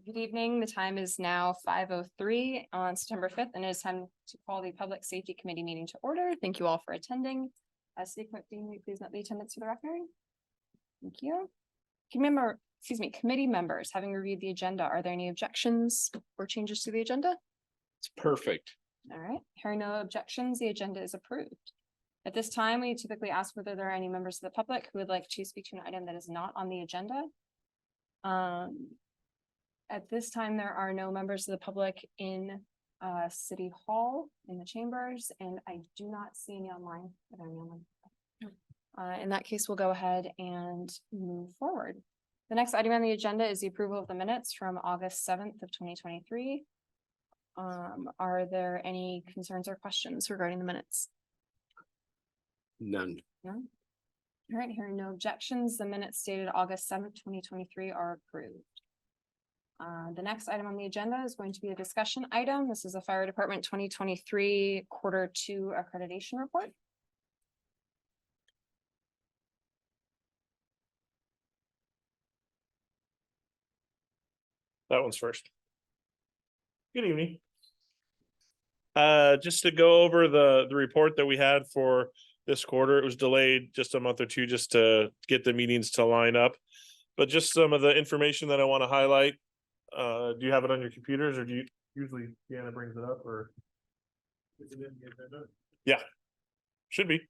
Good evening. The time is now 5:03 on September 5th, and it is time to call the Public Safety Committee meeting to order. Thank you all for attending. City Clerk, Dean, will you please note the attendance for the record? Thank you. Committee members, having reviewed the agenda, are there any objections or changes to the agenda? It's perfect. All right, hearing no objections, the agenda is approved. At this time, we typically ask whether there are any members of the public who would like to speak to an item that is not on the agenda. At this time, there are no members of the public in City Hall in the chambers, and I do not see any online. In that case, we'll go ahead and move forward. The next item on the agenda is the approval of the minutes from August 7th of 2023. Are there any concerns or questions regarding the minutes? None. No. All right, hearing no objections, the minutes dated August 7th, 2023 are approved. The next item on the agenda is going to be a discussion item. This is a Fire Department 2023 Q2 accreditation report. That one's first. Good evening. Just to go over the report that we had for this quarter, it was delayed just a month or two just to get the meetings to line up. But just some of the information that I want to highlight. Do you have it on your computers, or do you usually Deanna brings it up, or is it in the agenda? Yeah, should be.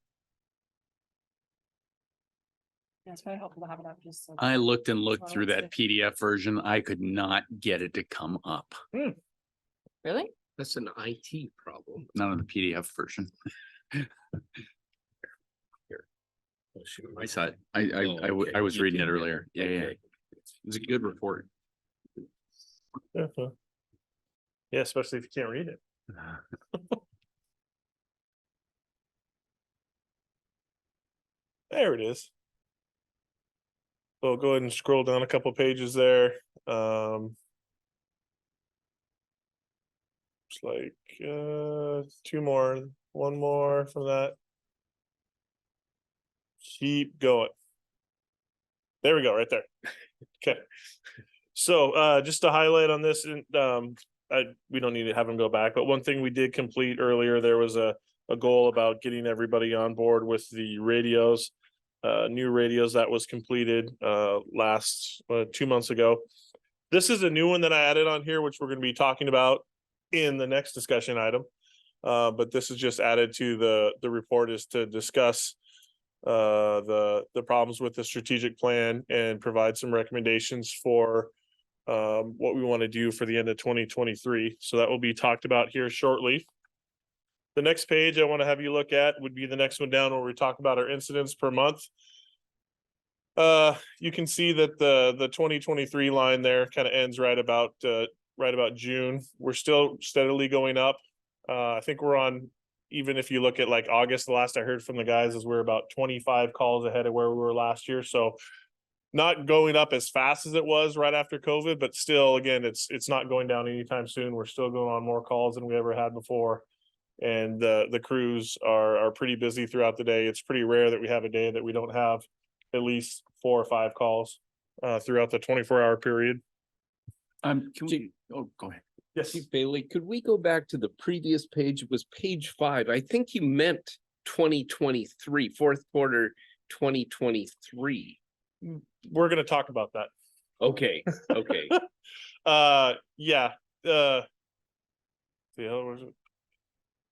Yeah, it's very helpful to have it up just so. I looked through that PDF version. I could not get it to come up. Really? That's an IT problem. None of the PDF version. Here. Oh, shoot. I saw it. I okay. was reading it earlier. Yeah, yeah. Okay. It was a good report. Yeah, especially if you can't read it. There it is. So go ahead and scroll down a couple pages there. It's like two more, one more from that. Keep going. There we go, right there. Okay. So just to highlight on this, and we don't need to have them go back, but one thing we did complete earlier, there was a goal about getting everybody on board with the radios, new radios that was completed last 2 months ago. This is a new one that I added on here, which we're going to be talking about in the next discussion item. But this is just added to the report, is to discuss the problems with the strategic plan and provide some recommendations for what we want to do for the end of 2023. So that will be talked about here shortly. The next page I want to have you look at would be the next one down, where we talk about our incidents per month. You can see that the 2023 line there kind of ends right about June. We're still steadily going up. I think we're on, even if you look at like August, the last I heard from the guys is we're about 25 calls ahead of where we were last year. So not going up as fast as it was right after COVID, but still, again, it's not going down anytime soon. We're still going on more calls than we ever had before. And the crews are pretty busy throughout the day. It's pretty rare that we have a day that we don't have at least 4 or 5 calls throughout the 24-hour period. Can we, go ahead. Yes, Bailey, could we go back to the previous page? It was page 5. I think you meant 2023, fourth quarter 2023. we're going to talk about that. Okay. Okay. Yeah.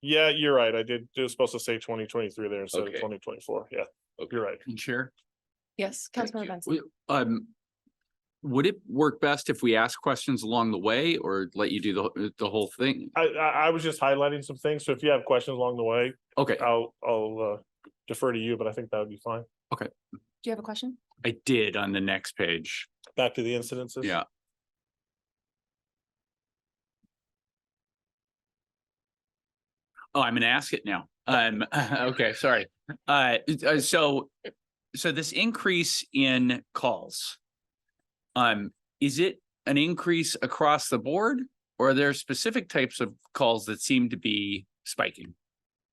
Yeah, you're right. It was supposed to say 2023 there instead of 2024. Yeah, you're right. Can you share? Yes, Councilmember Benson. Would it work best if we ask questions along the way, or let you do the whole thing? I was just highlighting some things. So if you have questions along the way, okay, I'll defer to you, but I think that would be fine. Okay. Do you have a question? I did on the next page. Back to the incidences. Yeah. Oh, I'm gonna ask it now. Okay, sorry. So this increase in calls, is it an increase across the board, or are there specific types of calls that seem to be spiking?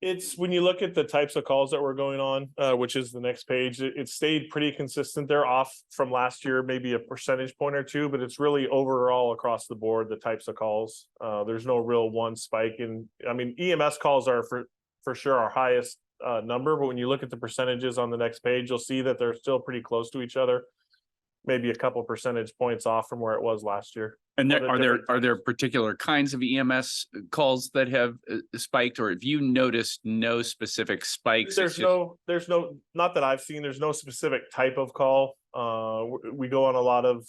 It's when you look at the types of calls that were going on, which is the next page, it stayed pretty consistent. They're off from last year, maybe a percentage point or two, but it's really overall across the board, the types of calls. There's no real one spike in, I mean, EMS calls are for sure our highest number, but when you look at the percentages on the next page, you'll see that they're still pretty close to each other. Maybe a couple percentage points off from where it was last year. And Other are different there particular kinds of EMS calls that have spiked, or have you noticed no specific spikes? There's no, not that I've seen, there's no specific type of call. We go on a lot of,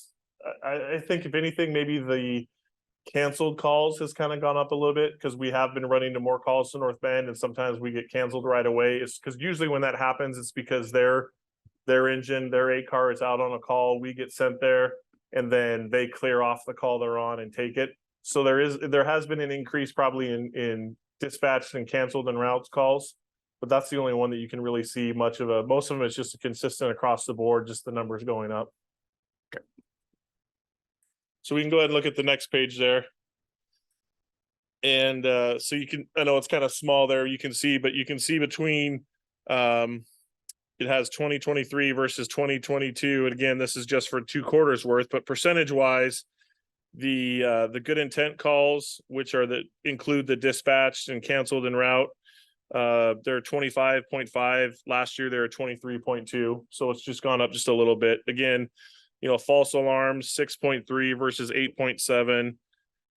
I think if anything, maybe the canceled calls has kind of gone up a little bit because we have been running to more calls to North Bend, and sometimes we get canceled right away. It's because usually when that happens, it's because their engine, their A car is out on a call, we get sent there, and then they clear off the call they're on and take it. So there has been an increase probably in dispatched and canceled and routes calls, but that's the only one that you can really see much of most of them is just consistent across the board, just the numbers going up. Okay. So we can go ahead and look at the next page there. And so you can, I know it's kind of small there, you can see, but you can see between it has 2023 versus 2022. And again, this is just for 2 quarters worth, but percentage wise, the good intent calls, which are include the dispatched and canceled en route, they're 25.5. Last year, they were 23.2. So it's just gone up just a little bit. Again, you know, false alarms, 6.3 versus 8.7.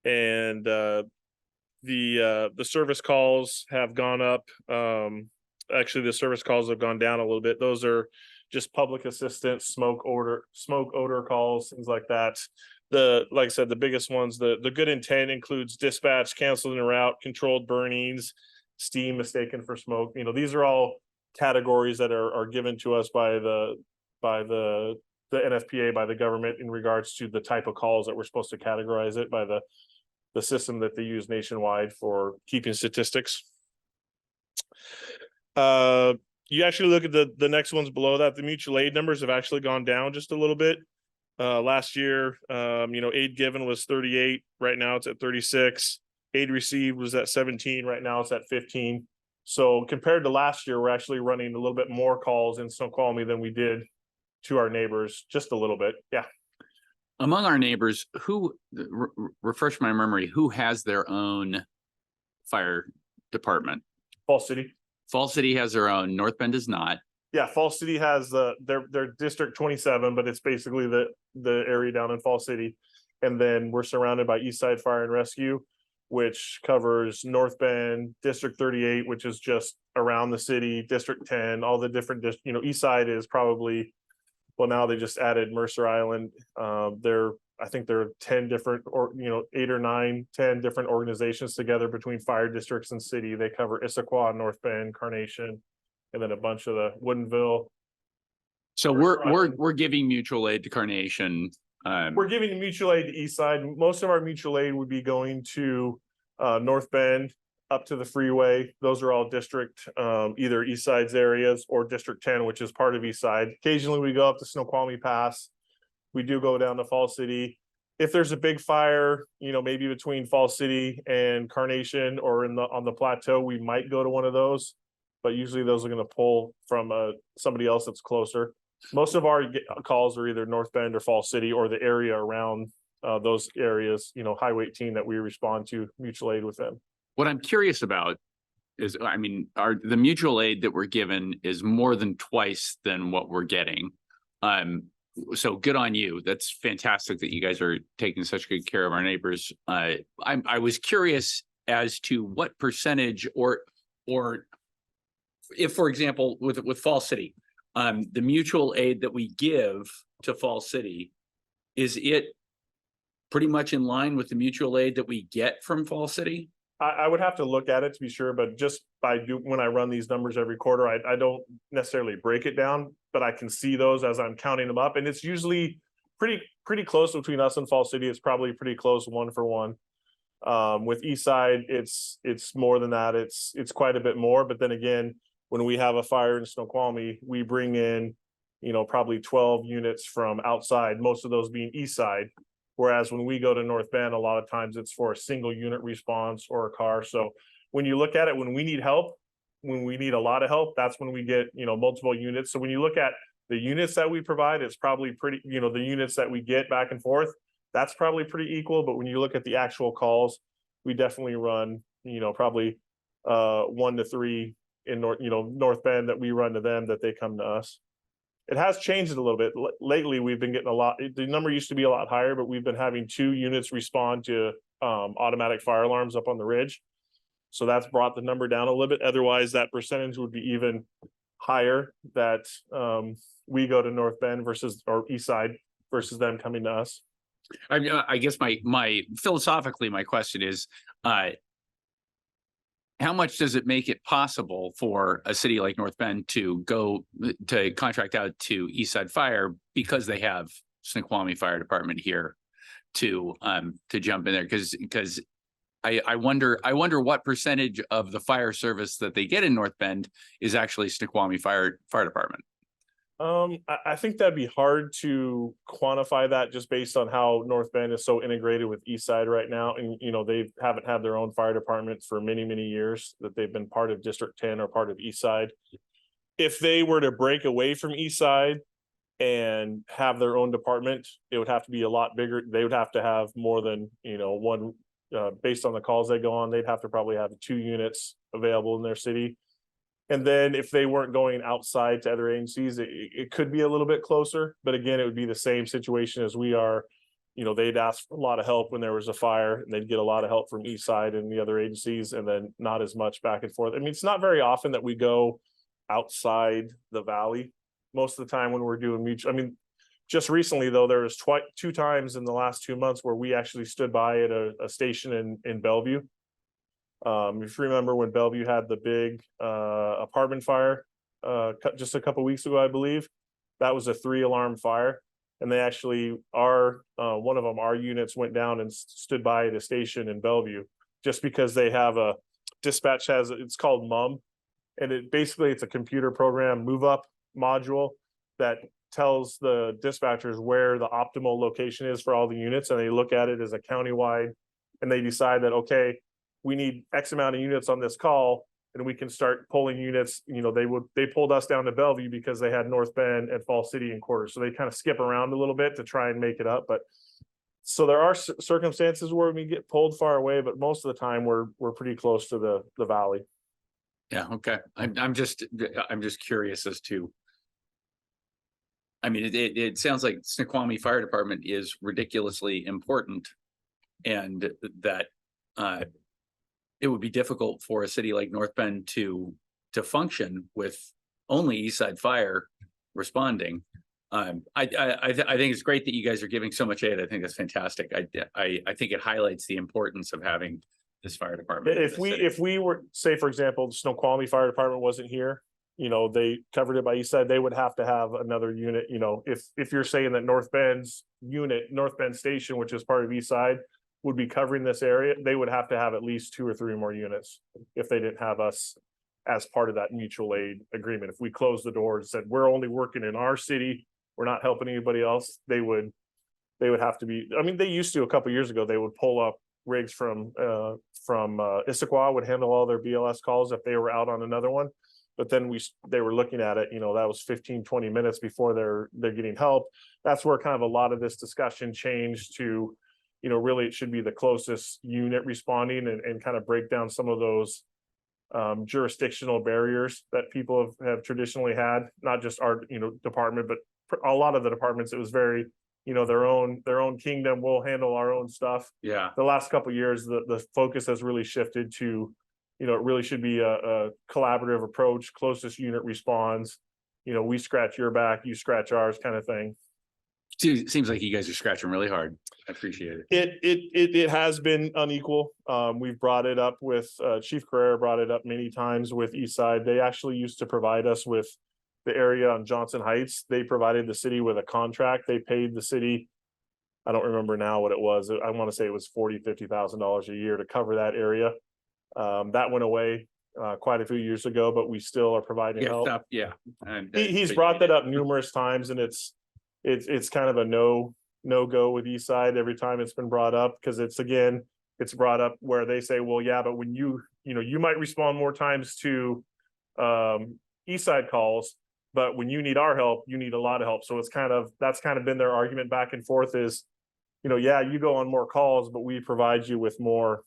And the service calls have gone up. Actually, the service calls have gone down a little bit. Those are just public assistance, smoke odor calls, things like that. Like I said, the biggest ones, the good intent includes dispatch, canceled en route, controlled burnings, steam mistaken for smoke. You know, these are all categories that are given to us by the NFPA, by the government, in regards to the type of calls that we're supposed to categorize it by the system that they use nationwide for keeping statistics. You actually look at the next ones below that, the mutual aid numbers have actually gone down just a little bit. Last year, you know, aid given was 38. Right now it's at 36. Aid received was at 17. Right now it's at 15. So compared to last year, we're actually running a little bit more calls in Snoqualmie than we did to our neighbors, just a little bit. Yeah. Among our neighbors, who refresh my memory, who has their own fire department? Falls City. Falls City has their own. North Bend does not. Yeah, Falls City has their District 27, but it's basically the area down in Falls City. And then we're surrounded by Eastside Fire and Rescue, which covers North Bend, District 38, which is just around the city, District 10, all the different, you know, Eastside is probably, well, now they just added Mercer Island. I think there are 10 different, or, you know, 8 or 9, 10 different organizations together between fire districts and city. They cover Issaquah, North Bend, Carnation, and then a bunch of the Woodinville. So we're giving mutual aid to Carnation. We're giving mutual aid to Eastside. Most of our mutual aid would be going to North Bend up to the freeway. Those are all district, either Eastside's areas or District 10, which is part of Eastside. Occasionally we go up to Snoqualmie Pass. We do go down to Falls City. If there's a big fire, you know, maybe between Falls City and Carnation or on the plateau, we might go to one of those. But usually those are going to pull from somebody else that's closer. Most of our calls are either North Bend or Falls City or the area around those areas, you know, Highway 18 that we respond to mutual aid with them. What I'm curious about is, I mean, the mutual aid that we're given is more than twice than what we're getting. So good on you. That's fantastic that you guys are taking such good care of our neighbors. I was curious as to what percentage or if, for example, with Falls City, the mutual aid that we give to Falls City, is it pretty much in line with the mutual aid that we get from Falls City? I would have to look at it to be sure, but just when I run these numbers every quarter, I don't necessarily break it down, but I can see those as I'm counting them up, and it's usually pretty close between us and Falls City. It's probably pretty close 1 for 1. With Eastside, it's more than that. It's quite a bit more, but then again, when we have a fire in Snoqualmie, we bring in, you know, probably 12 units from outside, most of those being Eastside. Whereas when we go to North Bend, a lot of times it's for a single unit response or a car. So when you look at it, when we need help, when we need a lot of help, that's when we get, multiple units. So when you look at the units that we provide, it's probably pretty, the units that we get back and forth, that's probably pretty equal. But when you look at the actual calls, we definitely run, probably 1 to 3 in North Bend that we run to them, that they come to us. It has changed a little bit. Lately, we've been getting a lot. The number used to be a lot higher, but we've been having 2 units respond to automatic fire alarms up on the ridge. So that's brought the number down a little bit. Otherwise, that percentage would be even higher, that we go to North Bend versus, or East Side versus them coming to us. I guess my philosophically, my question is, how much does it make it possible for a city like North Bend to go to contract out to East Side Fire because they have Snoqualmie Fire Department here to jump in there? Because I wonder what percentage of the fire service that they get in North Bend is actually Snoqualmie Fire Department. I think that'd be hard to quantify that, just based on how North Bend is so integrated with East Side right now. And, they haven't had their own fire department for many, many years, that they've been part of District 10 or part of East Side. If they were to break away from East Side and have their own department, it would have to be a lot bigger. They would have to have more than, one, based on the calls they go on, they'd have to probably have 2 units available in their city. And then if they weren't going outside to other agencies, it could be a little bit closer. But again, it would be the same situation as we are. They'd ask for a lot of help when there was a fire, and they'd get a lot of help from East Side and the other agencies, and then not as much back and forth. I mean, it's not very often that we go outside the valley. Most of the time when we're doing mutual, just recently though, there was 2 times in the last 2 months where we actually stood by at a station in Bellevue. If you remember when Bellevue had the big apartment fire just a couple weeks ago, I believe, that was a 3-alarm fire, and they actually one of them, our units went down and stood by at a station in Bellevue, just because they have a dispatch it's called MUM, and it's a computer program move up module that tells the dispatchers where the optimal location is for all the units, and they look at it as a countywide, and they decide that, okay, we need X amount of units on this call, and we can start pulling units. They pulled us down to Bellevue because they had North Bend and Fall City in quarters. So they kind of skip around a little bit to try and make it up. But so there are circumstances where we get pulled far away, but most of the time we're pretty close to the valley. Yeah. Okay. I'm just curious as to, it sounds like Snoqualmie Fire Department is ridiculously important, and that it would be difficult for a city like North Bend to function with only East Side Fire responding. I think it's great that you guys are giving so much aid. I think that's fantastic. I think it highlights the importance of having this fire department. If we were, say, for example, the Snoqualmie Fire Department wasn't here, they covered it by East Side, they would have to have another unit. If you're saying that North Bend Station, which is part of East Side, would be covering this area, they would have to have at least 2 or 3 more units if they didn't have us as part of that mutual aid agreement. If we closed the door and said, we're only working in our city, we're not helping anybody else, they would have to be, they used to, a couple of years ago, they would pull up rigs from Issaquah, would handle all their BLS calls if they were out on another one. But then they were looking at it, that was 15-20 minutes before they're getting help. That's where kind of a lot of this discussion changed to, really it should be the closest unit responding, and kind of break down some of those jurisdictional barriers that people have traditionally had, not just our, department, but a lot of the departments. It was very, their own kingdom, we'll handle our own stuff. Yeah. The last couple of years, the focus has really shifted to, it really should be a collaborative approach, closest unit responds, we scratch your back, you scratch ours, kind of thing. Seems like you guys are scratching really hard. I appreciate it. It has been unequal. We've brought it up with Chief Carrera, brought it up many times with East Side. They actually used to provide us with the area on Johnson Heights. They provided the city with a contract. They paid the city, I don't remember now what it was. I want to say it was $40,000-$50,000 a year to cover that area. That went away quite a few years ago, but we still are providing help. He's brought that up numerous times, and it's kind of a no-go with East Side every time it's been brought up, because it's brought up where they say, well, yeah, but when you might respond more times to east side calls, but when you need our help, you need a lot of help. So that's kind of been their argument back and forth is, yeah, you go on more calls, but we provide you with more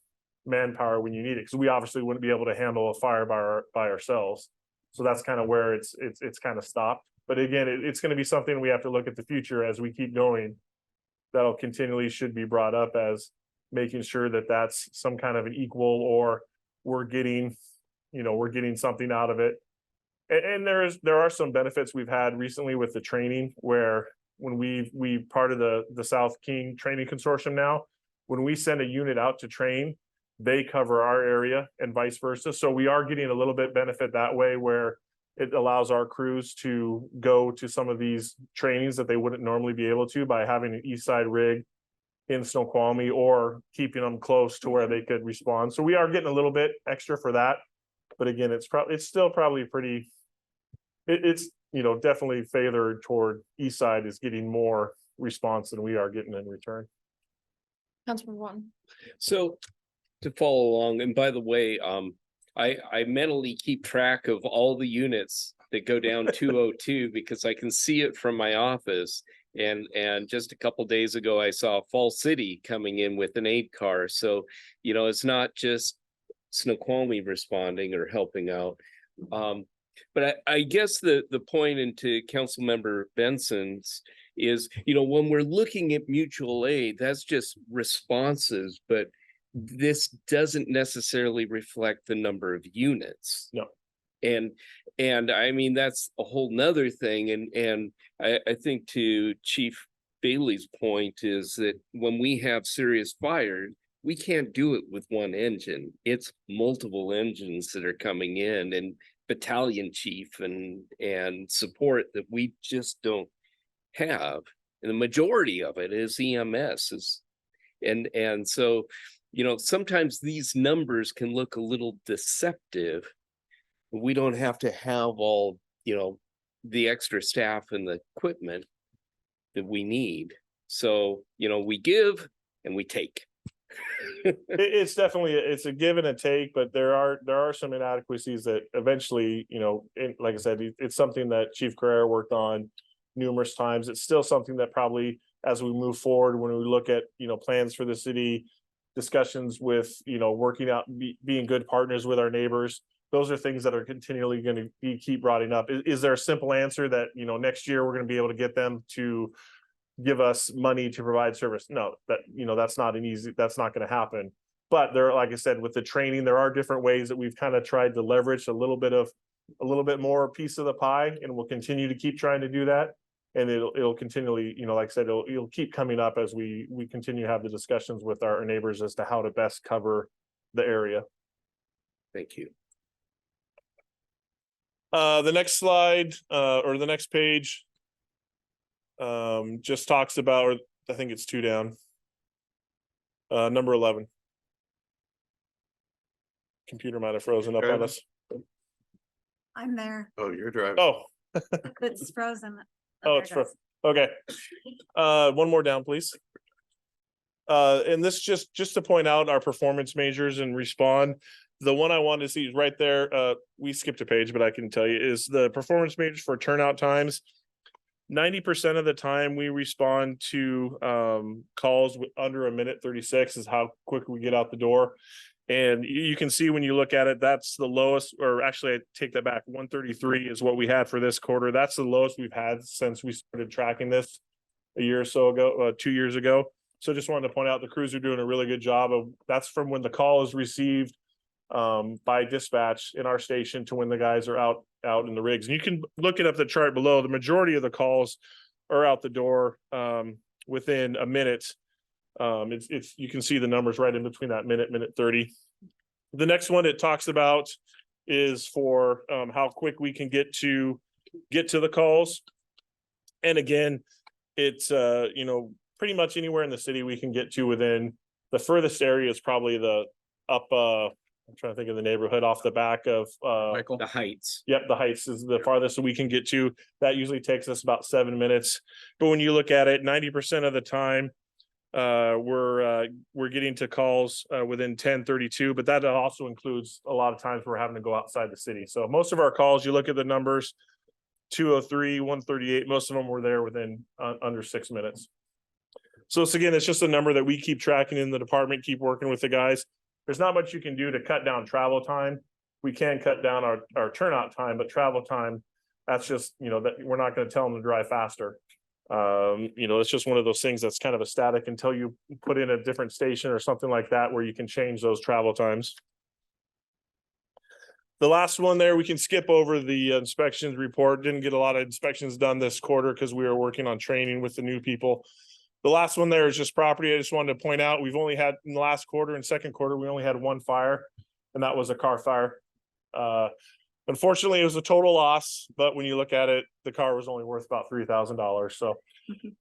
manpower when you need it, because we obviously wouldn't be able to handle a fire by ourselves. So that's kind of where it's kind of stopped. But again, it's going to be something we have to look at the future as we keep going. That'll continually should be brought up as making sure that that's some kind of an equal, or we're getting something out of it. And there are some benefits we've had recently with the training, where when we part of the South King Training Consortium now, when we send a unit out to train, they cover our area and vice versa. So we are getting a little bit benefit that way, where it allows our crews to go to some of these trainings that they wouldn't normally be able to by having an east side rig in Snoqualmie, or keeping them close to where they could respond. So we are getting a little bit extra for that. But again, it's still probably pretty, it's definitely favored toward east side is getting more response than we are getting in return. Councilman One. So to follow along, and by the way, I mentally keep track of all the units that go down 202 because I can see it from my office. And just a couple days ago, I saw Fall City coming in with an aid car. So, it's not just Snoqualmie responding or helping out. But I guess the point into Councilmember Benson's is, when we're looking at mutual aid, that's just responses, but this doesn't necessarily reflect the number of units. No. And I mean, that's a whole nother thing. And I think to Chief Bailey's point is that when we have serious fires, we can't do it with one engine. It's multiple engines that are coming in, and battalion chief and support that we just don't have. And the majority of it is EMS and so, sometimes these numbers can look a little deceptive. We don't have to have all, the extra staff and the equipment that we need. So, we give and we take. It's definitely it's a give and a take, but there are some inadequacies that eventually, like I said, it's something that Chief Carrera worked on numerous times. It's still something that probably, as we move forward, when we look at plans for the city, discussions with working out, being good partners with our neighbors, those are things that are continually going to keep brought up. Is there a simple answer that next year we're going to be able to get them to give us money to provide service? No, that's not going to happen. But there, like I said, with the training, there are different ways that we've kind of tried to leverage a little bit more piece of the pie, and we'll continue to keep trying to do that. And it'll continually, like I said, it'll keep coming up as we continue to have the discussions with our neighbors as to how to best cover the area. Thank you. The next slide, or the next page, just talks about, or I think it's 2 down. Number 11. Computer might have frozen up on us. I'm there. Oh, you're driving. Oh, It's frozen. oh, it's frozen. Okay. One more down, please. And this just to point out our performance measures and respond. The one I wanted to see is right there. We skipped a page, but I can tell you is the performance measures for turnout times. 90% of the time we respond to calls with under a minute 36 is how quick we get out the door. And you can see when you look at it, that's the lowest, or actually I take that back, 133 is what we had for this quarter. That's the lowest we've had since we started tracking this a year or so ago, 2 years ago. So just wanted to point out the crews are doing a really good job of, that's from when the call is received by dispatch in our station to when the guys are out in the rigs. And you can look it up the chart below. The majority of the calls are out the door within a minute. It's you can see the numbers right in between that minute 30. The next one it talks about is for how quick we can get to the calls. And again, it's pretty much anywhere in the city we can get to within. The furthest area is probably the up I'm trying to think of the neighborhood off the back of Michael? The Heights. Yep, the Heights is the farthest we can get to. That usually takes us about 7 minutes. But when you look at it, 90% of the time, we're getting to calls within 10:32, but that also includes a lot of times we're having to go outside the city. So most of our calls, you look at the numbers, 203, 138, most of them were there within under 6 minutes. So again, it's just a number that we keep tracking in the department, keep working with the guys. There's not much you can do to cut down travel time. We can cut down our turnout time, but travel time, that's just, that we're not going to tell them to drive faster. It's just one of those things that's kind of a static until you put in a different station or something like that where you can change those travel times. The last one there, we can skip over the inspections report. Didn't get a lot of inspections done this quarter because we were working on training with the new people. The last one there is just property. I just wanted to point out, we've only had in the last quarter and second quarter, we only had one fire, and that was a car fire. Unfortunately, it was a total loss, but when you look at it, the car was only worth about $3,000. So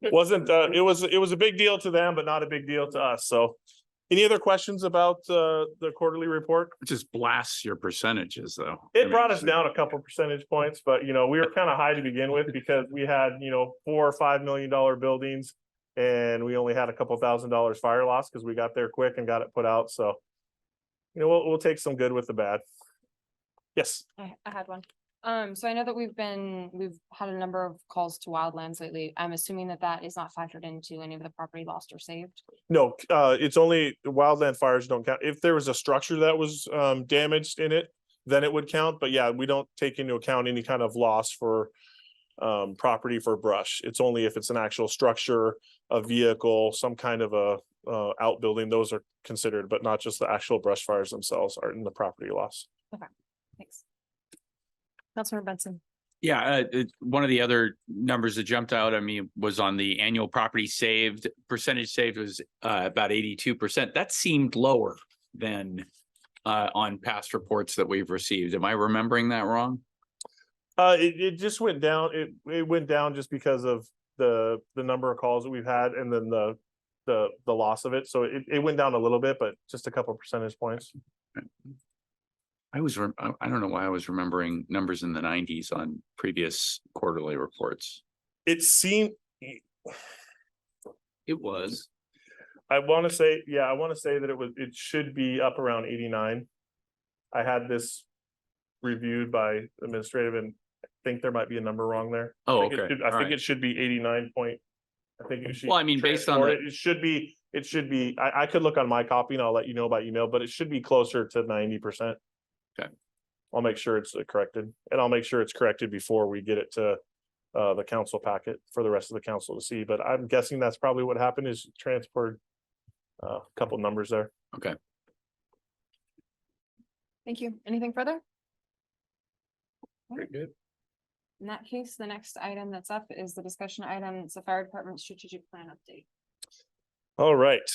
it wasn't, it was a big deal to them, but not a big deal to us. So any other questions about the quarterly report? It just blasts your percentages though. It brought us down a couple percentage points, but we were kind of high to begin with because we had, $4 or $5 million buildings and we only had a couple $1,000 fire loss because we got there quick and got it put out. So, we'll take some good with the bad. Yes. I had one. So I know that we've had a number of calls to wildlands lately. I'm assuming that is not factored into any of the property lost or saved. No, it's only wildland fires don't count. If there was a structure that was damaged in it, then it would count. But yeah, we don't take into account any kind of loss for property for brush. It's only if it's an actual structure, a vehicle, some kind of a outbuilding, those are considered, but not just the actual brush fires themselves are in the property loss. Okay, thanks. Councilmember Benson. Yeah, one of the other numbers that jumped out at me was on the annual property saved, percentage saved was about 82%. That seemed lower than on past reports that we've received. Am I remembering that wrong? It just went down. It went down just because of the number of calls that we've had and then the loss of it. So it went down a little bit, but just a couple percentage points. I don't know why I was remembering numbers in the 90s on previous quarterly reports. It seemed it was. I want to say that it should be up around 89. I had this reviewed by administrative and I think there might be a number wrong there. Oh, I think okay. I think it should be 89 point. I think it should. Well, I mean, based on it should be. I could look on my copy and I'll let you know by email, but it should be closer to 90%. Okay. I'll make sure it's corrected and I'll make sure it's corrected before we get it to the council packet for the rest of the council to see. But I'm guessing that's probably what happened is transferred a couple numbers there. Okay. Thank you. Anything further? Very good. In that case, the next item that's up is the discussion item. It's the fire department strategic plan update. All right,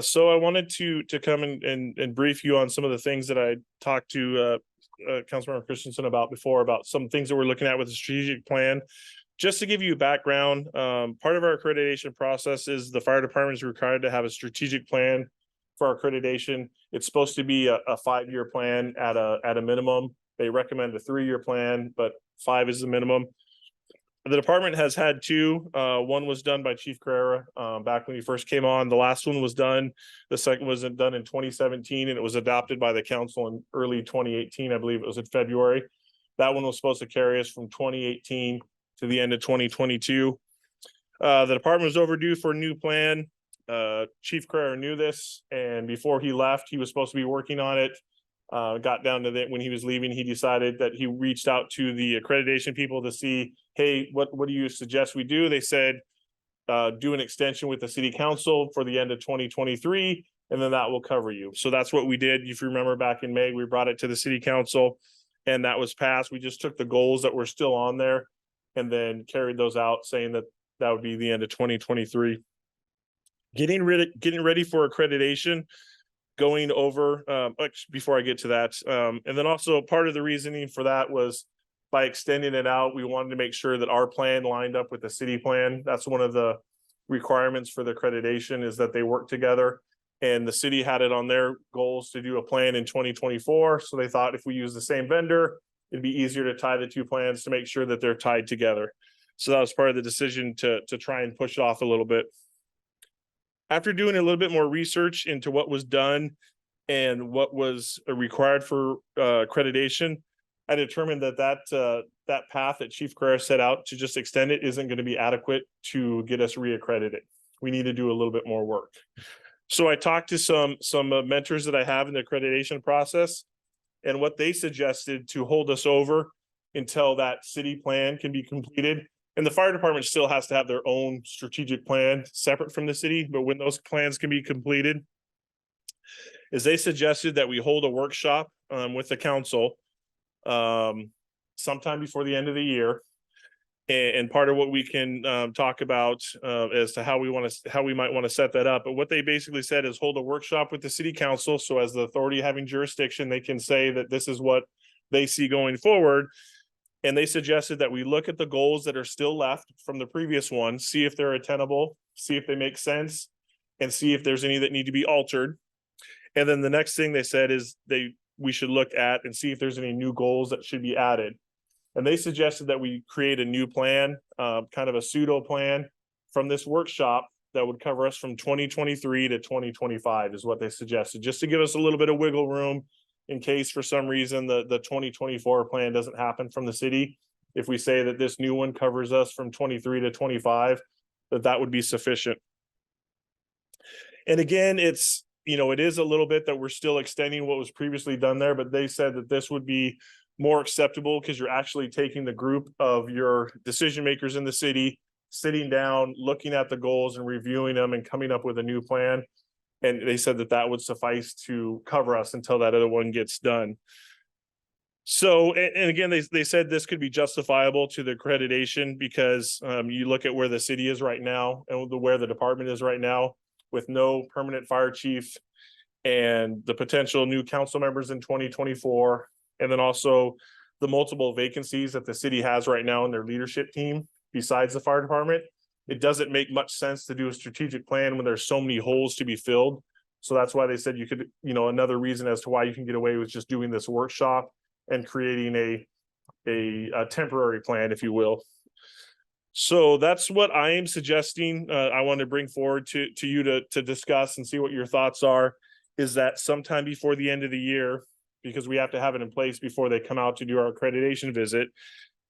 so I wanted to come and brief you on some of the things that I talked to Councilmember Christensen about before, about some things that we're looking at with the strategic plan. Just to give you background, part of our accreditation process is the fire department is required to have a strategic plan for our accreditation. It's supposed to be a 5-year plan at a minimum. They recommend a 3-year plan, but 5 is the minimum. The department has had 2. One was done by Chief Carrera back when he first came on. The last one was done. The second was done in 2017 and it was adopted by the council in early 2018. I believe it was in February. That one was supposed to carry us from 2018 to the end of 2022. The department was overdue for a new plan. Chief Carrera knew this, and before he left, he was supposed to be working on it. Got down to that when he was leaving, he decided that he reached out to the accreditation people to see, hey, what do you suggest we do? They said, do an extension with the city council for the end of 2023, and then that will cover you. So that's what we did. If you remember back in May, we brought it to the city council and that was passed. We just took the goals that were still on there and then carried those out, saying that that would be the end of 2023. Getting ready for accreditation. Going over, before I get to that, and then also part of the reasoning for that was by extending it out, we wanted to make sure that our plan lined up with the city plan. That's one of the requirements for the accreditation is that they work together. And the city had it on their goals to do a plan in 2024. So they thought if we use the same vendor, it'd be easier to tie the 2 plans to make sure that they're tied together. So that was part of the decision to try and push it off a little bit. After doing a little bit more research into what was done and what was required for accreditation, I determined that that path that Chief Carrera set out to just extend it isn't going to be adequate to get us reaccredited. We need to do a little bit more work. So I talked to some mentors that I have in the accreditation process, and what they suggested to hold us over until that city plan can be completed. And the fire department still has to have their own strategic plan separate from the city, but when those plans can be completed, is they suggested that we hold a workshop with the council sometime before the end of the year. And part of what we can talk about as to how we might want to set that up. But what they basically said is hold a workshop with the city council. So as the authority having jurisdiction, they can say that this is what they see going forward. And they suggested that we look at the goals that are still left from the previous one, see if they're attainable, see if they make sense, and see if there's any that need to be altered. And then the next thing they said is we should look at and see if there's any new goals that should be added. And they suggested that we create a new plan, kind of a pseudo plan from this workshop that would cover us from 2023 to 2025 is what they suggested, just to give us a little bit of wiggle room in case for some reason the 2024 plan doesn't happen from the city. If we say that this new one covers us from 23 to 25, that would be sufficient. And again, it's, it is a little bit that we're still extending what was previously done there, but they said that this would be more acceptable because you're actually taking the group of your decision makers in the city, sitting down, looking at the goals and reviewing them and coming up with a new plan. And they said that would suffice to cover us until that other one gets done. So, and again, they said this could be justifiable to the accreditation because you look at where the city is right now and where the department is right now with no permanent fire chief and the potential new council members in 2024. And then also the multiple vacancies that the city has right now in their leadership team besides the fire department. It doesn't make much sense to do a strategic plan when there's so many holes to be filled. So that's why they said you could, another reason as to why you can get away with just doing this workshop and creating a temporary plan, if you will. So that's what I am suggesting. I want to bring forward to you to discuss and see what your thoughts are, is that sometime before the end of the year, because we have to have it in place before they come out to do our accreditation visit,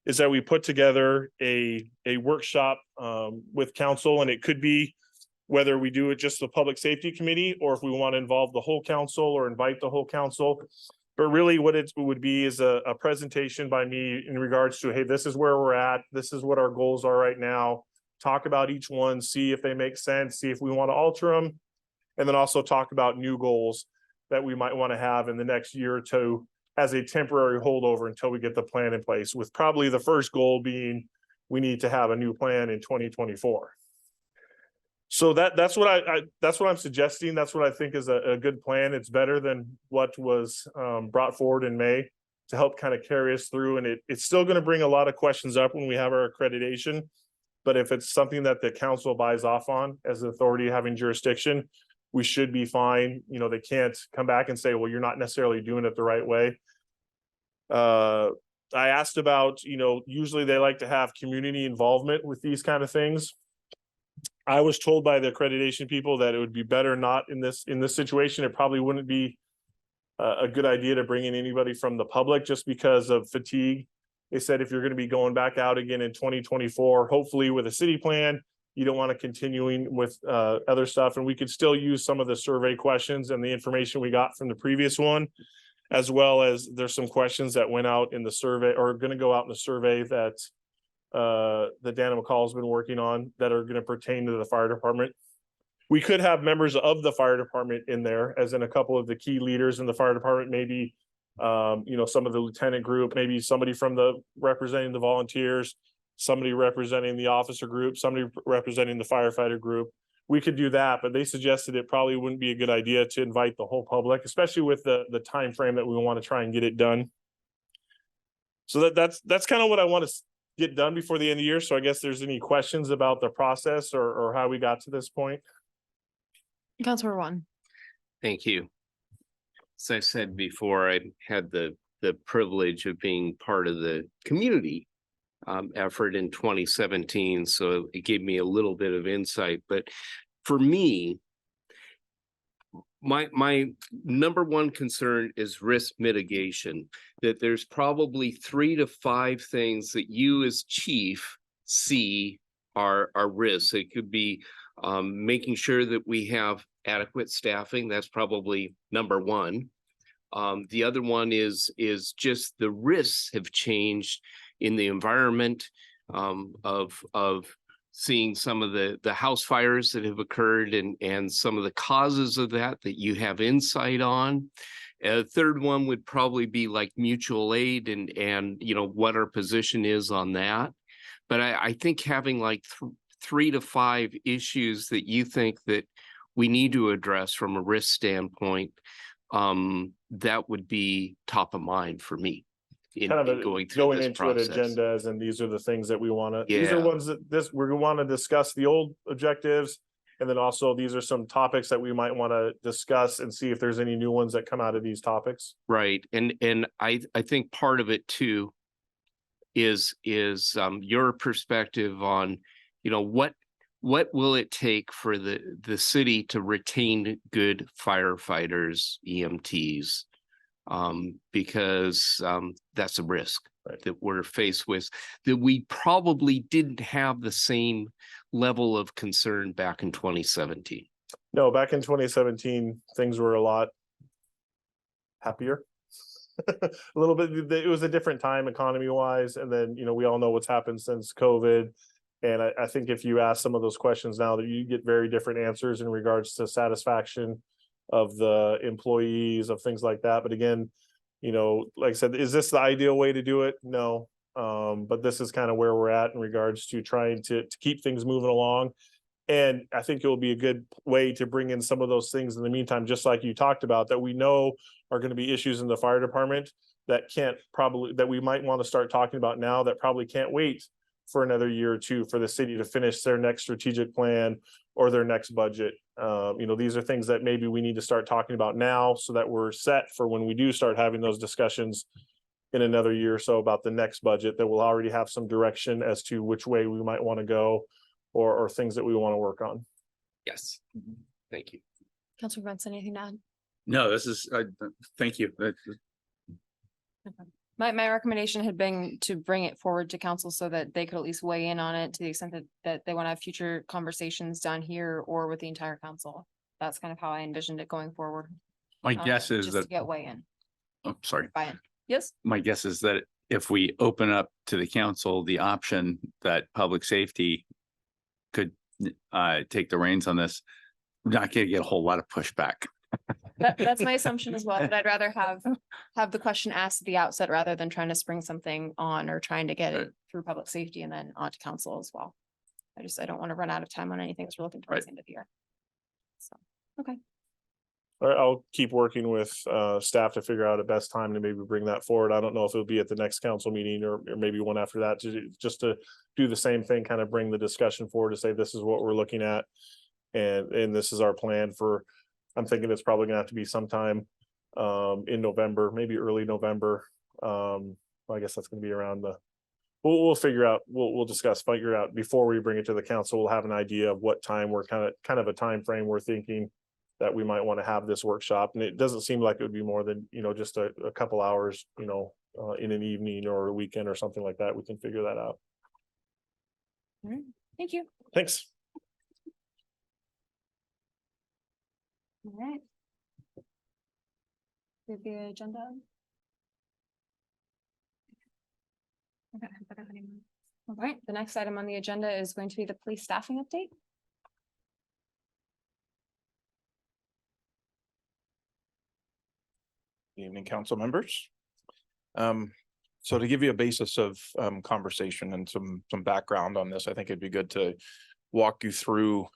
is that we put together a workshop with council, and it could be whether we do it just the public safety committee or if we want to involve the whole council or invite the whole council. But really what it would be is a presentation by me in regards to, hey, this is where we're at. This is what our goals are right now. Talk about each one, see if they make sense, see if we want to alter them, and then also talk about new goals that we might want to have in the next year or two as a temporary holdover until we get the plan in place, with probably the first goal being we need to have a new plan in 2024. So that's what I'm suggesting. That's what I think is a good plan. It's better than what was brought forward in May to help kind of carry us through. And it's still going to bring a lot of questions up when we have our accreditation. But if it's something that the council buys off on as the authority having jurisdiction, we should be fine. They can't come back and say, well, you're not necessarily doing it the right way. I asked about, usually they like to have community involvement with these kind of things. I was told by the accreditation people that it would be better not in this situation. It probably wouldn't be a good idea to bring in anybody from the public just because of fatigue. They said if you're going to be going back out again in 2024, hopefully with a city plan, you don't want to continuing with other stuff. And we could still use some of the survey questions and the information we got from the previous one, as well as there's some questions that went out in the survey or going to go out in the survey that Dana McCall has been working on that are going to pertain to the fire department. We could have members of the fire department in there, as in a couple of the key leaders in the fire department, maybe some of the lieutenant group, maybe somebody from representing the volunteers, somebody representing the officer group, somebody representing the firefighter group. We could do that, but they suggested it probably wouldn't be a good idea to invite the whole public, especially with the time frame that we want to try and get it done. So that's kind of what I want to get done before the end of the year. So I guess there's any questions about the process or how we got to this point. Councilor Juan. Thank you. As I said before, I had the privilege of being part of the community effort in 2017. So it gave me a little bit of insight. But for me, my number one concern is risk mitigation, that there's probably 3 to 5 things that you as chief see are risks. It could be making sure that we have adequate staffing. That's probably number one. The other one is just the risks have changed in the environment of seeing some of the house fires that have occurred and some of the causes of that you have insight on. Third one would probably be like mutual aid and you know what our position is on that. But I think having like 3 to 5 issues that you think that we need to address from a risk standpoint, that would be top of mind for me. Kind of going through going this into an process. agenda, and these are the things that we want to, these are Yeah. ones that we're gonna want to discuss the old objectives. And then also these are some topics that we might want to discuss and see if there's any new ones that come out of these topics. Right. And I think part of it too is your perspective on, you know, what will it take for the city to retain good firefighters, EMTs? Because that's a risk that we're faced with, that we probably didn't have the same level of concern back in 2017. No, back in 2017, things were a lot happier. A little bit, it was a different time economy wise. And then, you know, we all know what's happened since COVID. And I think if you ask some of those questions now, that you get very different answers in regards to satisfaction of the employees, of things like that. But again, you know, like I said, is this the ideal way to do it? No. But this is kind of where we're at in regards to trying to keep things moving along. And I think it will be a good way to bring in some of those things in the meantime, just like you talked about, that we know are going to be issues in the fire department that that we might want to start talking about now, that probably can't wait for another year or two for the city to finish their next strategic plan or their next budget. You know, these are things that maybe we need to start talking about now so that we're set for when we do start having those discussions in another year or so about the next budget, that we'll already have some direction as to which way we might want to go or things that we want to work on. Yes. Thank you. Councilor Benson, anything to add? No, this is, thank you. My recommendation had been to bring it forward to council so that they could at least weigh in on it to the extent that they want to have future conversations down here or with the entire council. That's kind of how I envisioned it going forward. My guess is Just that, to get weigh in, oh, sorry. buy-in. Yes, My guess is that if we open up to the council the option that public safety could take the reins on this, we're not going to get a whole lot of pushback. that's my assumption as well, but I'd rather have the question asked at the outset rather than trying to spring something on or trying to get it through public safety and then onto council as well. I don't want to run out of time on anything as we're looking towards the end of the year. So, okay. All right, I'll keep working with staff to figure out a best time to maybe bring that forward. I don't know if it'll be at the next council meeting or maybe one after that, just to do the same thing, kind of bring the discussion forward to say, this is what we're looking at. And this is our plan for, I'm thinking it's probably gonna have to be sometime in November, maybe early November. I guess that's gonna be around we'll figure out, we'll figure out before we bring it to the council. We'll have an idea of what time we're kind of a time frame we're thinking that we might want to have this workshop. And it doesn't seem like it would be more than, you know, just a couple hours, you know, in an evening or a weekend or something like that. We can figure that out. All right. Thank you. Thanks. All right. Did the agenda? Okay. All right, the next item on the agenda is going to be the police staffing update. Evening, council members. So to give you a basis of conversation and some background on this, I think it'd be good to walk you through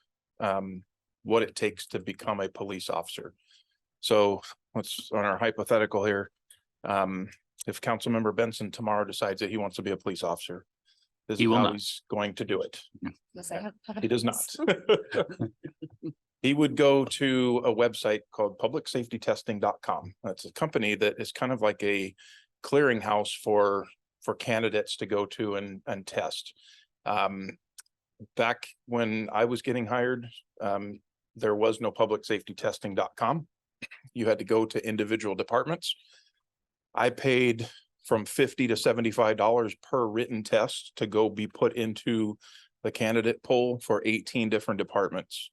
what it takes to become a police officer. So let's, on our hypothetical here, if Councilmember Benson tomorrow decides that he wants to be a police officer, this is how he's going to do it. Yes, I have- He does not. He would go to a website called publicsafetytesting.com. That's a company that is kind of like a clearinghouse for candidates to go to and test. Back when I was getting hired, there was no publicsafetytesting.com. you had to go to individual departments. I paid from $50 to $75 per written test to go be put into the candidate pool for 18 different departments.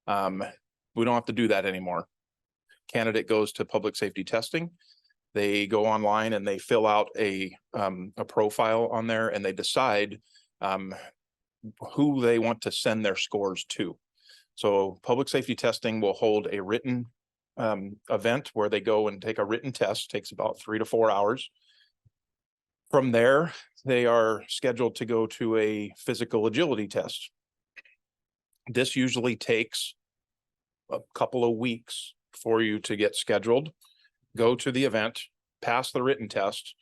We don't have to do that anymore. Candidate goes to public safety testing. They go online and they fill out a profile on there, and they decide who they want to send their scores to. So public safety testing will hold a written event where they go and take a written test, takes about 3 to 4 hours. From there, they are scheduled to go to a physical agility test. This usually takes a couple of weeks for you to get scheduled, go to the event, pass the written test.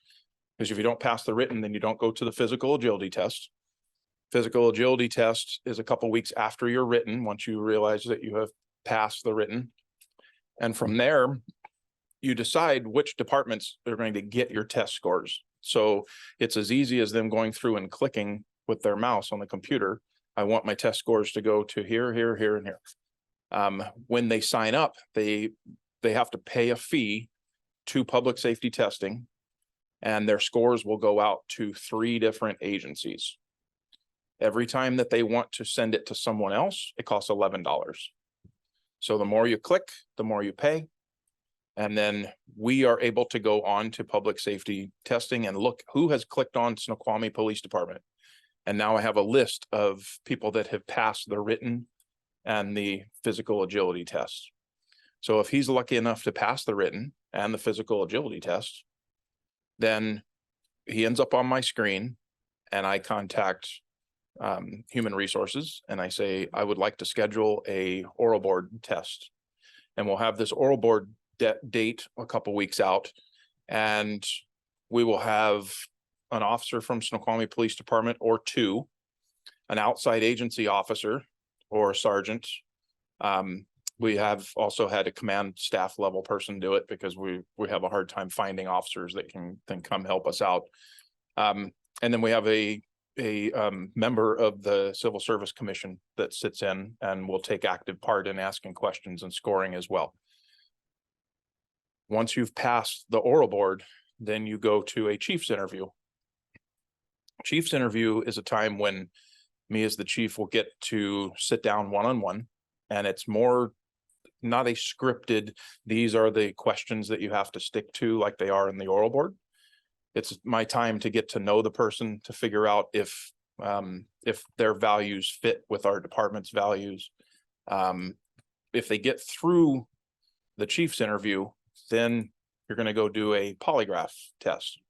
Because if you don't pass the written, then you don't go to the physical agility test. Physical agility test is a couple weeks after you're written, once you realize that you have passed the written. And from there, you decide which departments are going to get your test scores. So it's as easy as them going through and clicking with their mouse on the computer. I want my test scores to go to here, here, here, and here. When they sign up, they have to pay a fee to public safety testing, and their scores will go out to 3 different agencies. Every time that they want to send it to someone else, it costs $11. So the more you click, the more you pay. And then we are able to go on to public safety testing and look who has clicked on Snoqualmie Police Department. And now I have a list of people that have passed the written and the physical agility test. So if he's lucky enough to pass the written and the physical agility test, then he ends up on my screen, and I contact human resources and I say, I would like to schedule a oral board test. And we'll have this oral board date a couple weeks out, and we will have an officer from Snoqualmie Police Department or 2, an outside agency officer or a sergeant. We have also had a command staff level person do it because we have a hard time finding officers that can come help us out. And then we have a member of the Civil Service Commission that sits in and will take active part in asking questions and scoring as well. Once you've passed the oral board, then you go to a chief's interview. Chief's interview is a time when me as the chief will get to sit down one-on-one, and it's more not a scripted, these are the questions that you have to stick to like they are in the oral board. It's my time to get to know the person, to figure out if their values fit with our department's values. If they get through the chief's interview, then you're going to go do a polygraph test.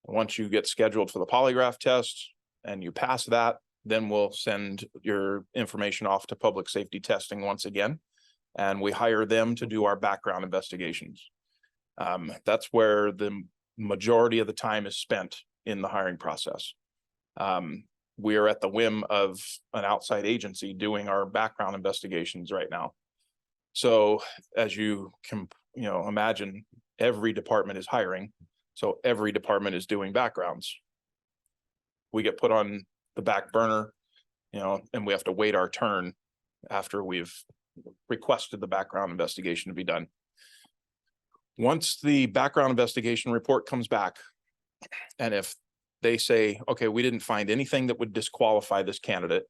Once you get scheduled for the polygraph test and you pass that, then we'll send your information off to public safety testing once again, and we hire them to do our background investigations. That's where the majority of the time is spent in the hiring process. We are at the whim of an outside agency doing our background investigations right now. So as you can, imagine, every department is hiring. So every department is doing backgrounds. We get put on the back burner, and we have to wait our turn after we've requested the background investigation to be done. Once the background investigation report comes back, and if they say, okay, we didn't find anything that would disqualify this candidate,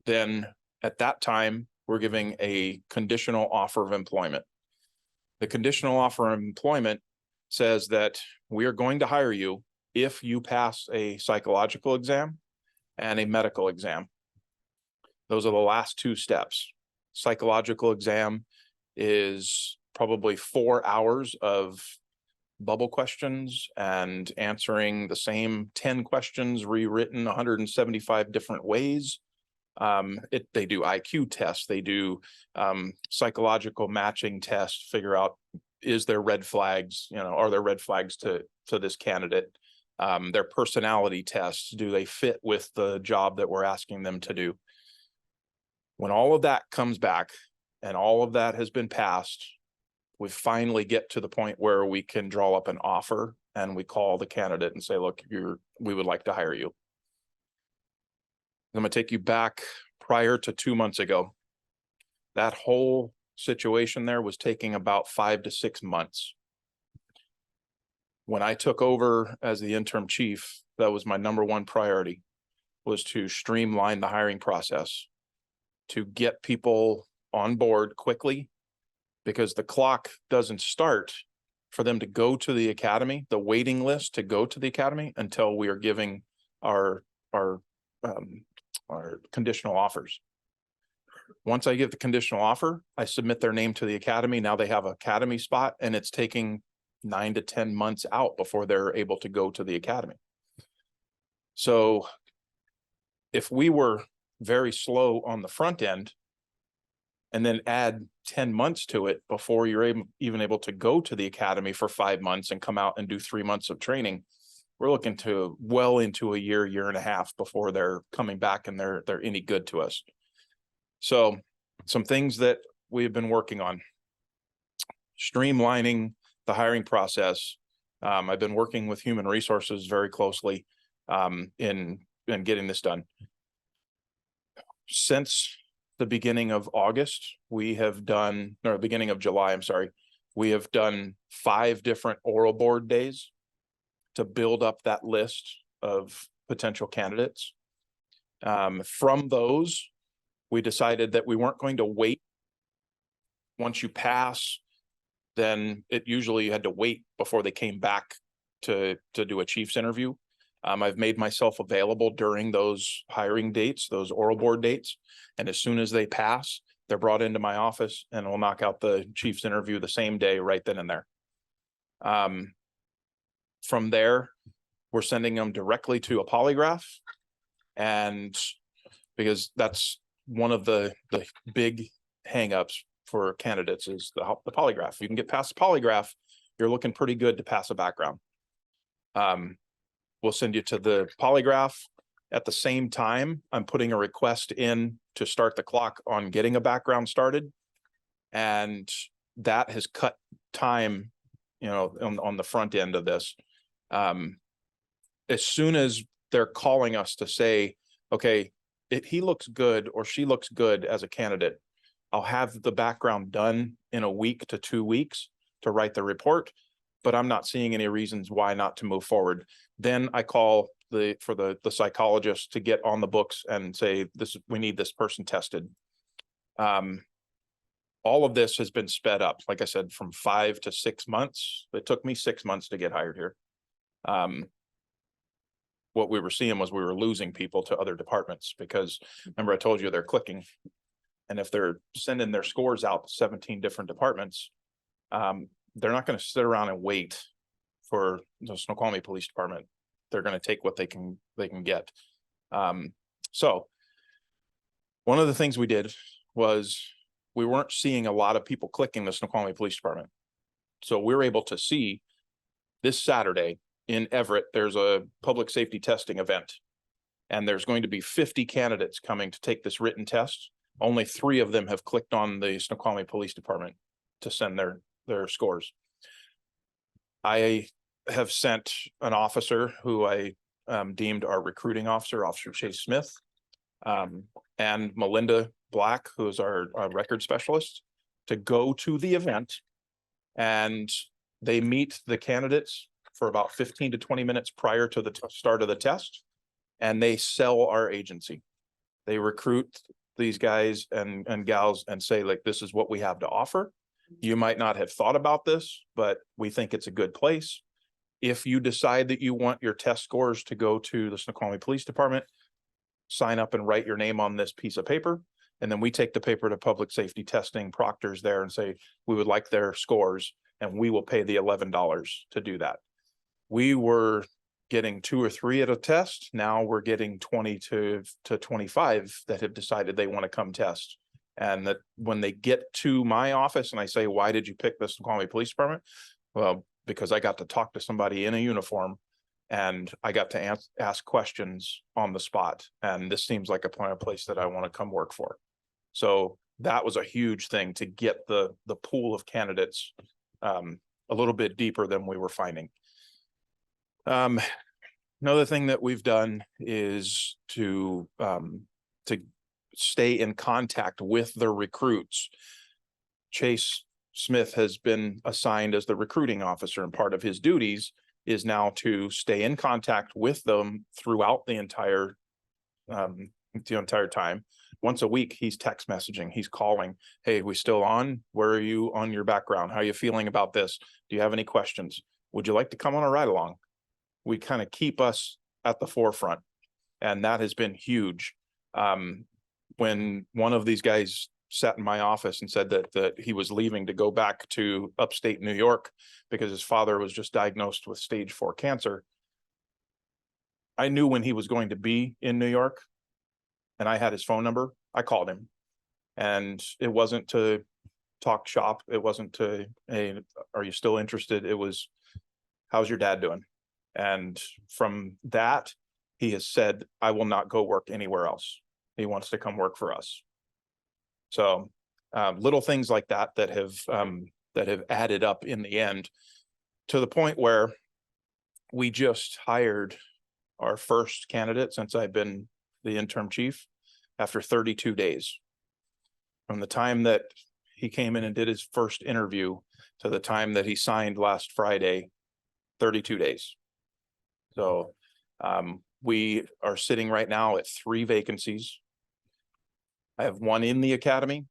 then at that time, we're giving a conditional offer of employment. The conditional offer of employment says that we are going to hire you if you pass a psychological exam and a medical exam. Those are the last 2 steps. Psychological exam is probably 4 hours of bubble questions and answering the same 10 questions rewritten 175 different ways. They do IQ tests, they do psychological matching tests, figure out, is there red flags, are there red flags to this candidate? Their personality tests, do they fit with the job that we're asking them to do? When all of that comes back and all of that has been passed, we finally get to the point where we can draw up an offer, and we call the candidate and say, look, we would like to hire you. I'm going to take you back prior to 2 months ago. That whole situation there was taking about 5 to 6 months. When I took over as the interim chief, that was my number one priority, was to streamline the hiring process, to get people on board quickly, because the clock doesn't start for them to go to the academy, the waiting list to go to the academy, until we are giving our conditional offers. Once I give the conditional offer, I submit their name to the academy. Now they have an academy spot, and it's taking 9 to 10 months out before they're able to go to the academy. So if we were very slow on the front end and then add 10 months to it before you're even able to go to the academy for 5 months and come out and do 3 months of training, we're looking to well into a year, year and a half before they're coming back and they're any good to us. So some things that we've been working on: streamlining the hiring process. I've been working with human resources very closely in getting this done. Since the beginning of August, we have done, or beginning of July, I'm sorry, we have done 5 different oral board days to build up that list of potential candidates. From those, we decided that we weren't going to wait. Once you pass, then it usually you had to wait before they came back to do a chief's interview. I've made myself available during those hiring dates, those oral board dates. And as soon as they pass, they're brought into my office and we'll knock out the chief's interview the same day, right then and there. From there, we're sending them directly to a polygraph. And because that's one of the big hangups for candidates is the polygraph. If you can get past the polygraph, you're looking pretty good to pass a background. We'll send you to the polygraph. At the same time, I'm putting a request in to start the clock on getting a background started. And that has cut time, you know, on the front end of this. As soon as they're calling us to say, okay, he looks good or she looks good as a candidate, I'll have the background done in a week to 2 weeks to write the report, but I'm not seeing any reasons why not to move forward. Then I call for the psychologist to get on the books and say, we need this person tested. All of this has been sped up, like I said, from 5 to 6 months. It took me 6 months to get hired here. What we were seeing was we were losing people to other departments because remember I told you they're clicking. And if they're sending their scores out to 17 different departments, they're not going to sit around and wait for the Snoqualmie Police Department. They're going to take what they can get. So one of the things we did was we weren't seeing a lot of people clicking the Snoqualmie Police Department. So we were able to see this Saturday in Everett, there's a public safety testing event, and there's going to be 50 candidates coming to take this written test. Only 3 of them have clicked on the Snoqualmie Police Department to send their scores. I have sent an officer who I deemed our recruiting officer, Officer Chase Smith, and Melinda Black, who is our record specialist, to go to the event, and they meet the candidates for about 15 to 20 minutes prior to the start of the test, and they sell our agency. They recruit these guys and gals and say, like, this is what we have to offer. You might not have thought about this, but we think it's a good place. If you decide that you want your test scores to go to the Snoqualmie Police Department, sign up and write your name on this piece of paper. And then we take the paper to public safety testing proctors there and say, we would like their scores, and we will pay the $11 to do that. We were getting 2 or 3 at a test. Now we're getting 20 to 25 that have decided they want to come test. And that when they get to my office and I say, why did you pick the Snoqualmie Police Department? Well, because I got to talk to somebody in a uniform and I got to ask questions on the spot. And this seems like a place that I want to come work for. So that was a huge thing to get the pool of candidates a little bit deeper than we were finding. Another thing that we've done is to stay in contact with the recruits. Chase Smith has been assigned as the recruiting officer, and part of his duties is now to stay in contact with them throughout the entire time. Once a week, he's text messaging, he's calling. Hey, we still on? Where are you on your background? How are you feeling about this? Do you have any questions? Would you like to come on a ride along? We kind of keep us at the forefront, and that has been huge. When one of these guys sat in my office and said that he was leaving to go back to upstate New York because his father was just diagnosed with stage 4 cancer, I knew when he was going to be in New York, and I had his phone number. I called him, and it wasn't to talk shop. It wasn't to, hey, are you still interested? It was, how's your dad doing? And from that, he has said, I will not go work anywhere else. He wants to come work for us. So little things like that have added up in the end, to the point where we just hired our first candidate since I've been the interim chief after 32 days. From the time that he came in and did his first interview to the time that he signed last Friday, 32 days. So we are sitting right now at 3 vacancies. I have 1 in the academy.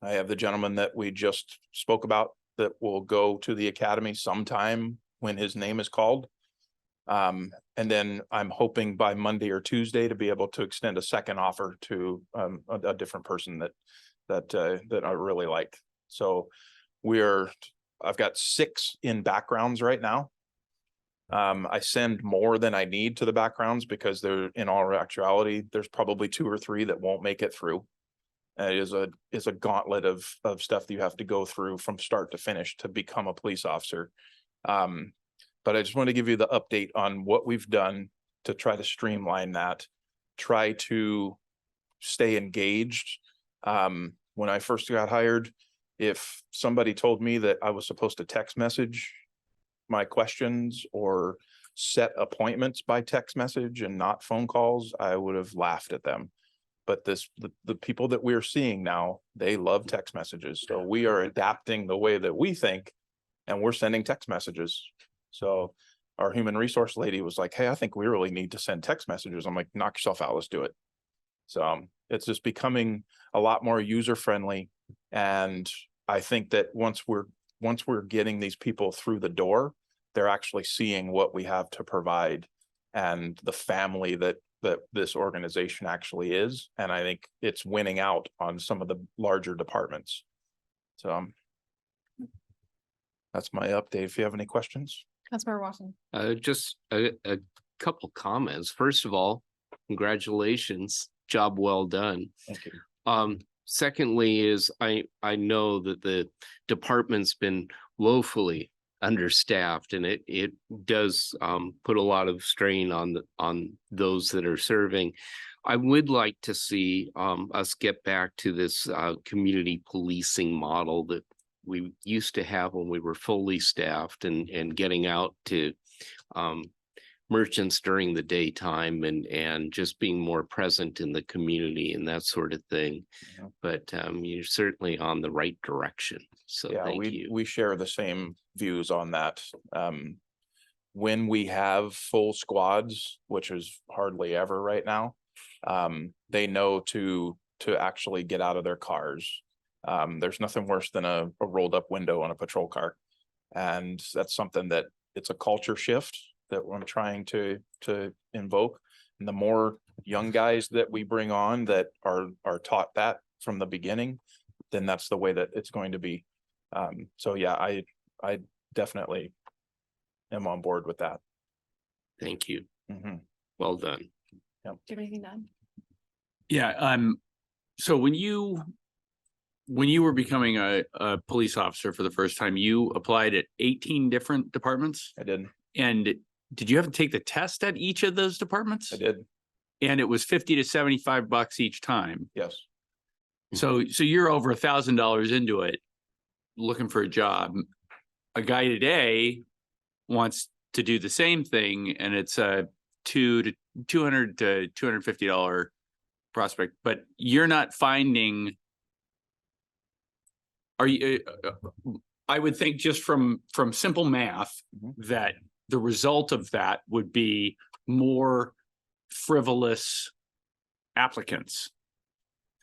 I have the gentleman that we just spoke about that will go to the academy sometime when his name is called. And then I'm hoping by Monday or Tuesday to be able to extend a second offer to a different person that I really like. So I've got 6 in backgrounds right now. I send more than I need to the backgrounds because they're, in all actuality, there's probably 2 or 3 that won't make it through. It is a gauntlet of stuff that you have to go through from start to finish to become a police officer. But I just want to give you the update on what we've done to try to streamline that, try to stay engaged. When I first got hired, if somebody told me that I was supposed to text message my questions or set appointments by text message and not phone calls, I would have laughed at them. But the people that we're seeing now, they love text messages. So we are adapting the way that we think, and we're sending text messages. So our human resource lady was like, hey, I think we really need to send text messages. I'm like, knock yourself out, let's do it. So it's just becoming a lot more user friendly. And I think that once we're getting these people through the door, they're actually seeing what we have to provide and the family that this organization actually is. And I think it's winning out on some of the larger departments. So that's my update. If you have any questions. Councilmember Watson. Just a couple comments. First of all, congratulations, job well done. Thank you. Secondly is I know that the department's been woefully understaffed, and it does put a lot of strain on those that are serving. I would like to see us get back to this community policing model that we used to have when we were fully staffed, and getting out to merchants during the daytime and just being more present in the community and that sort of thing. Yeah. But you're certainly on the right direction. So yeah, thank you. We share the same views on that. When we have full squads, which is hardly ever right now, they know to actually get out of their cars. There's nothing worse than a rolled up window on a patrol car. And that's something that it's a culture shift that I'm trying to invoke. And the more young guys that we bring on that are taught that from the beginning, then that's the way that it's going to be. So yeah, I definitely am on board with that. Thank you. Mhm. Well done. Do you have anything done? Yeah, so when you were becoming a police officer for the first time, you applied at 18 different departments? I did. And did you have to take the test at each of those departments? I did. And it was $50 to $75 each time. Yes. So you're over $1,000 into it, looking for a job. A guy today wants to do the same thing, and it's a $200 to $250 prospect. But you're not finding. are you, I would think just from simple math, Mhm. that the result of that would be more frivolous applicants.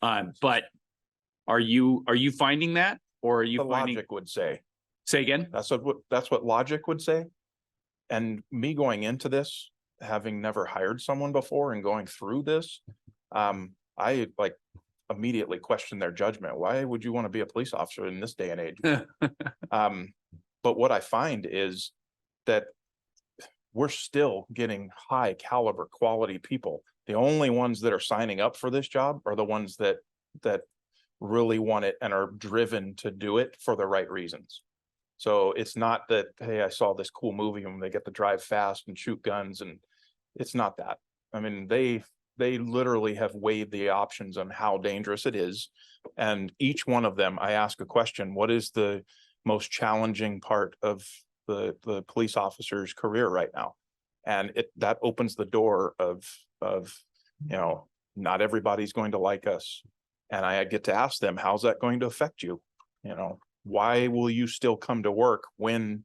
But are you finding that, or are you The finding, logic would say, say again? that's what logic would say. And me going into this, having never hired someone before and going through this, I like immediately questioned their judgment. Why would you want to be a police officer in this day and age? But what I find is that we're still getting high caliber quality people. The only ones that are signing up for this job are the ones that really want it and are driven to do it for the right reasons. So it's not that, hey, I saw this cool movie and they get to drive fast and shoot guns, and it's not that. I mean, they literally have weighed the options on how dangerous it is. And each one of them, I ask a question: what is the most challenging part of the police officer's career right now? And that opens the door of, not everybody's going to like us. And I get to ask them, how's that going to affect you? Why will you still come to work when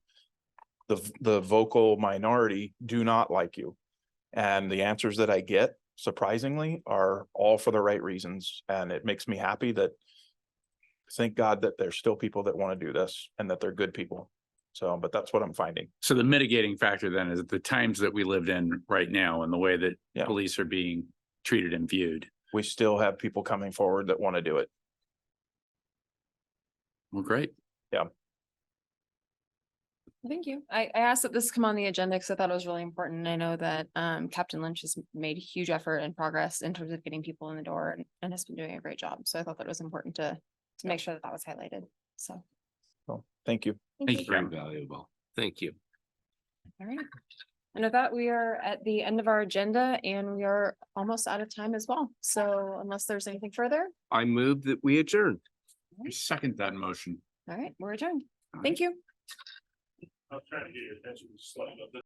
the vocal minority do not like you? And the answers that I get, surprisingly, are all for the right reasons. And it makes me happy that, thank God, that there's still people that want to do this and that they're good people. So, but that's what I'm finding. So the mitigating factor then is the times that we lived in right now and the way that Yeah. police are being treated and viewed. We still have people coming forward that want to do it. Well, great. Thank you. I asked that this come on the agenda because I thought it was really important. I know that Captain Lynch has made a huge effort and progress in terms of getting people in the door and has been doing a great job. So I thought that was important to make sure that that was highlighted. So. So, thank you. Thank you. Very valuable. Thank you. All right. And with that, we are at the end of our agenda and we are almost out of time as well. So unless there's anything further, I move that we adjourn. I second that motion. all right, we're adjourned. Thank you. I'm trying to get your attention to slide up.